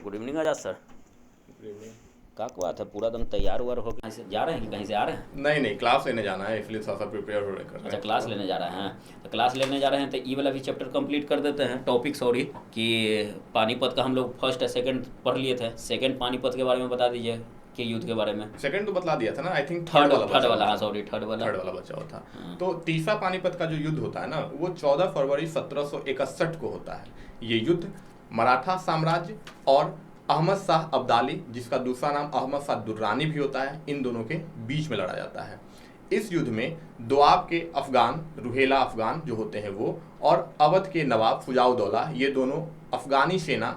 Good evening आजाद sir. Good evening. क्या बात है, पूरा दम तैयार हुआ हो, कहीं से जा रहे हैं कि कहीं से आ रहे हैं? नहीं नहीं, क्लास लेने जाना है इसलिए थोड़ा सा प्रिपेयर हो रहे कर रहे अच्छा, हैं क्लास थोड़ा। लेने जा रहे हैं। तो क्लास लेने जा रहे हैं तो ई वाला भी चैप्टर कंप्लीट कर देते हैं, टॉपिक सॉरी, कि पानीपत का हम लोग फर्स्ट सेकंड पढ़ लिए थे। सेकंड पानीपत के बारे में बता दीजिए, कि युद्ध के बारे में। सेकंड तो बतला दिया था ना, आई थिंक थर्ड थर्ड वाला थर्ड बचा हुआ वाला, हाँ था। सॉरी, थर्ड वाला। थर्ड वाला बचा हुआ था। हाँ। तो तीसरा पानीपत का जो युद्ध होता है ना, वो 14 फरवरी 1761 को होता है। ये युद्ध मराठा साम्राज्य और अहमद शाह अब्दाली, जिसका दूसरा नाम अहमद शाह दुर्रानी भी होता है, इन दोनों के बीच में लड़ा जाता है। इस युद्ध में दोआब के अफगान, रुहेला अफगान जो होते हैं वो, और अवध के नवाब फुजाउदौला, ये दोनों अफगानी सेना,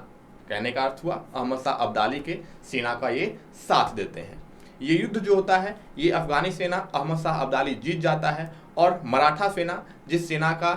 कहने का अर्थ हुआ अहमद शाह अब्दाली के सेना का ये साथ देते हैं। ये युद्ध जो होता है, ये अफगानी सेना अहमद शाह अब्दाली जीत जाता है, और मराठा सेना, जिस सेना का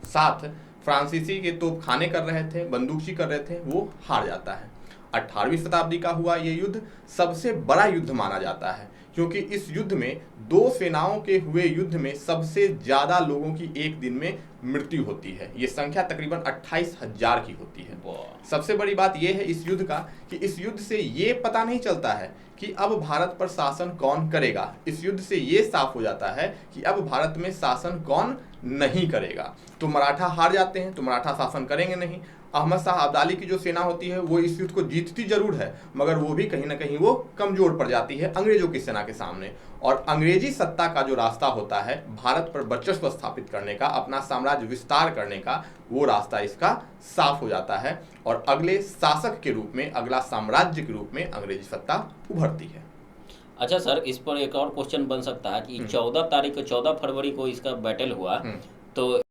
साथ फ्रांसीसी के तोपखाने कर रहे थे, बंदूकची कर रहे थे, वो हार जाता है। 18वीं शताब्दी का हुआ ये युद्ध सबसे बड़ा युद्ध माना जाता है, क्योंकि इस युद्ध में दो सेनाओं के हुए युद्ध में सबसे ज्यादा लोगों की एक दिन में मृत्यु होती है। ये संख्या तकरीबन 28,000 की होती है। वाह। सबसे बड़ी बात यह है इस युद्ध का कि इस युद्ध से ये पता नहीं चलता है कि अब भारत पर शासन कौन करेगा। इस युद्ध से ये साफ हो जाता है कि अब भारत में शासन कौन नहीं करेगा। तो मराठा हार जाते हैं, तो मराठा शासन करेंगे नहीं। अहमद शाह अब्दाली की जो सेना होती है वो इस युद्ध को जीतती जरूर है, मगर वो भी कहीं ना कहीं वो कमजोर पड़ जाती है अंग्रेजों की सेना के सामने। और अंग्रेजी सत्ता का जो रास्ता होता है भारत पर वर्चस्व स्थापित करने का, अपना साम्राज्य विस्तार करने का, वो रास्ता इसका साफ हो जाता है, और अगले शासक के रूप में, अगला साम्राज्य के रूप में अंग्रेजी सत्ता उभरती है। अच्छा सर, इस पर एक और क्वेश्चन बन सकता है कि 14 तारीख को, 14 फरवरी को इसका बैटल हुआ, तो